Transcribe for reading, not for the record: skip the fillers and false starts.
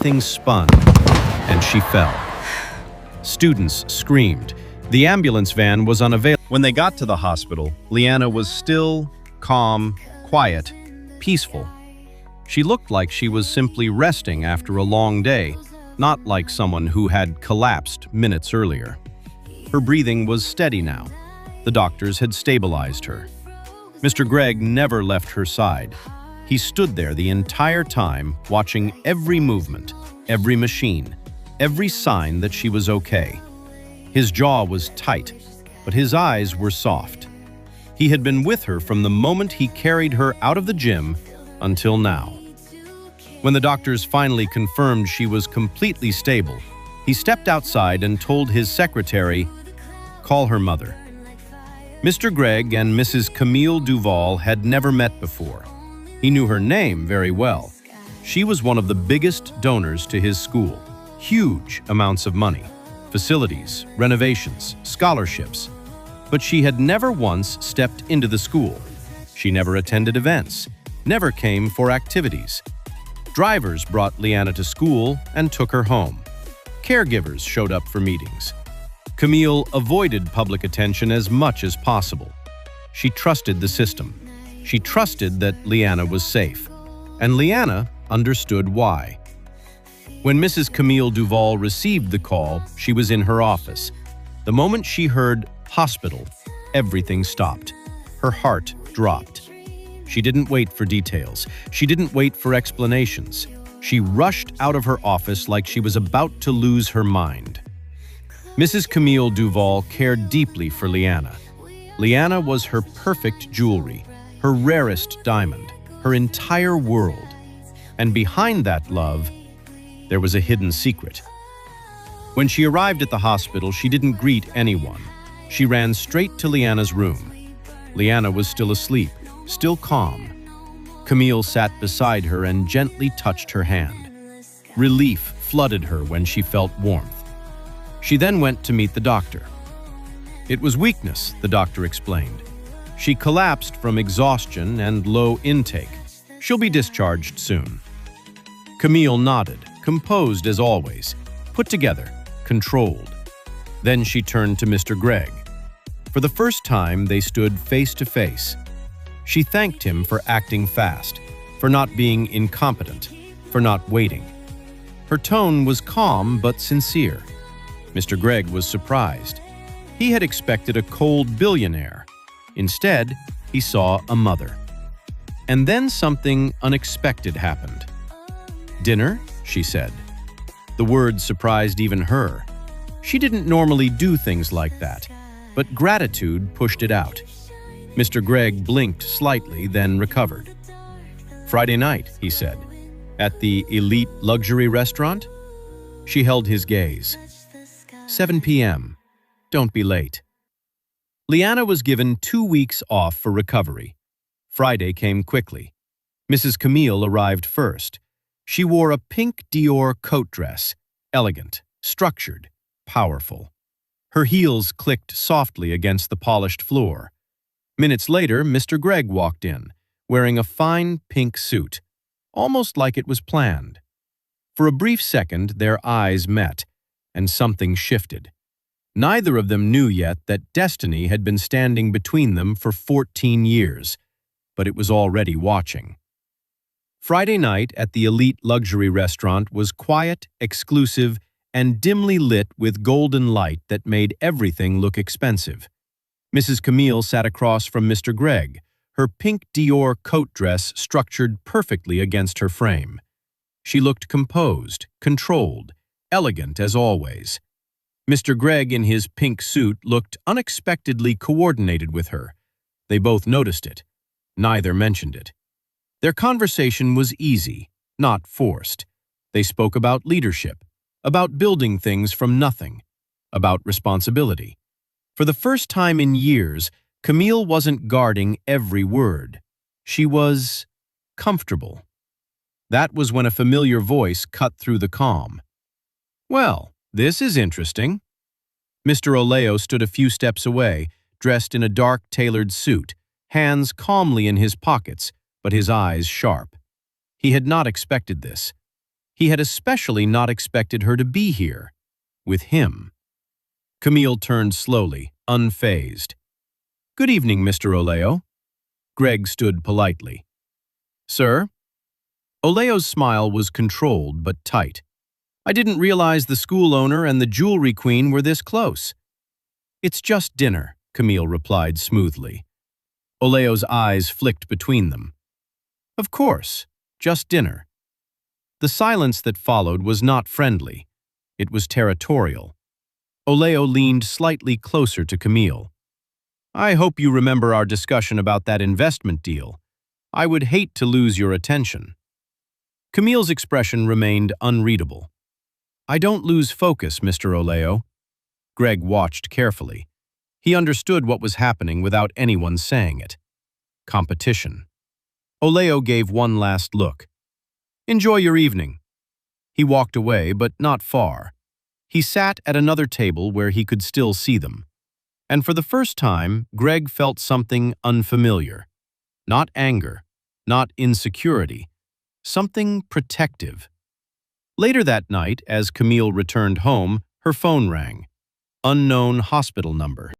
everything spun, and she fell. Students screamed. The ambulance van was unavailable. When they got to the hospital, Leanna was still, calm, quiet, peaceful. She looked like she was simply resting after a long day, not like someone who had collapsed minutes earlier. Her breathing was steady now. The doctors had stabilized her. Mr. Gregg never left her side. He stood there the entire time, watching every movement, every machine, every sign that she was okay. His jaw was tight, but his eyes were soft. He had been with her from the moment he carried her out of the gym until now. When the doctors finally confirmed she was completely stable, he stepped outside and told his secretary, "Call her mother." Mr. Gregg and Mrs. Camille Duval had never met before. He knew her name very well. She was one of the biggest donors to his school. Huge amounts of money, facilities, renovations, scholarships. But she had never once stepped into the school. She never attended events, never came for activities. Drivers brought Leanna to school and took her home. Caregivers showed up for meetings. Camille avoided public attention as much as possible. She trusted the system. She trusted that Leanna was safe. And Leanna understood why. When Mrs. Camille Duval received the call, she was in her office. The moment she heard "hospital," everything stopped. Her heart dropped. She didn't wait for details. She didn't wait for explanations. She rushed out of her office like she was about to lose her mind. Mrs. Camille Duval cared deeply for Leanna. Leanna was her perfect jewelry, her rarest diamond, her entire world. And behind that love, there was a hidden secret. When she arrived at the hospital, she didn't greet anyone. She ran straight to Leanna's room. Leanna was still asleep, still calm. Camille sat beside her and gently touched her hand. Relief flooded her when she felt warmth. She then went to meet the doctor. It was weakness, the doctor explained. She collapsed from exhaustion and low intake. She'll be discharged soon. Camille nodded, composed as always, put together, controlled. Then she turned to Mr. Gregg. For the first time, they stood face to face. She thanked him for acting fast, for not being incompetent, for not waiting. Her tone was calm but sincere. Mr. Gregg was surprised. He had expected a cold billionaire. Instead, he saw a mother. And then something unexpected happened. "Dinner?" she said. The word surprised even her. She didn't normally do things like that, but gratitude pushed it out. Mr. Gregg blinked slightly, then recovered. "Friday night," he said. "At the elite luxury restaurant?" She held his gaze. 7 p.m. Don't be late. Leanna was given 2 weeks off for recovery. Friday came quickly. Mrs. Camille arrived first. She wore a pink Dior coat dress, elegant, structured, powerful. Her heels clicked softly against the polished floor. Minutes later, Mr. Gregg walked in, wearing a fine pink suit, almost like it was planned. For a brief second, their eyes met, and something shifted. Neither of them knew yet that destiny had been standing between them for 14 years, but it was already watching. Friday night at the elite luxury restaurant was quiet, exclusive, and dimly lit with golden light that made everything look expensive. Mrs. Camille sat across from Mr. Gregg, her pink Dior coat dress structured perfectly against her frame. She looked composed, controlled, elegant as always. Mr. Gregg in his pink suit looked unexpectedly coordinated with her. They both noticed it. Neither mentioned it. Their conversation was easy, not forced. They spoke about leadership, about building things from nothing, about responsibility. For the first time in years, Camille wasn't guarding every word. She was comfortable. That was when a familiar voice cut through the calm. "Well, this is interesting." Mr. Oleo stood a few steps away, dressed in a dark tailored suit, hands calmly in his pockets, but his eyes sharp. He had not expected this. He had especially not expected her to be here, with him. Camille turned slowly, unfazed. "Good evening, Mr. Oleo." Greg stood politely. "Sir?" Oleo's smile was controlled but tight. "I didn't realize the school owner and the jewelry queen were this close." "It's just dinner," Camille replied smoothly. Oleo's eyes flicked between them. "Of course, just dinner." The silence that followed was not friendly. It was territorial. Oleo leaned slightly closer to Camille. "I hope you remember our discussion about that investment deal. I would hate to lose your attention." Camille's expression remained unreadable. "I don't lose focus, Mr. Oleo." Greg watched carefully. He understood what was happening without anyone saying it. Competition. Oleo gave one last look. "Enjoy your evening." He walked away, but not far. He sat at another table where he could still see them. And for the first time, Greg felt something unfamiliar. Not anger, not insecurity, something protective. Later that night, as Camille returned home, her phone rang. Unknown hospital number.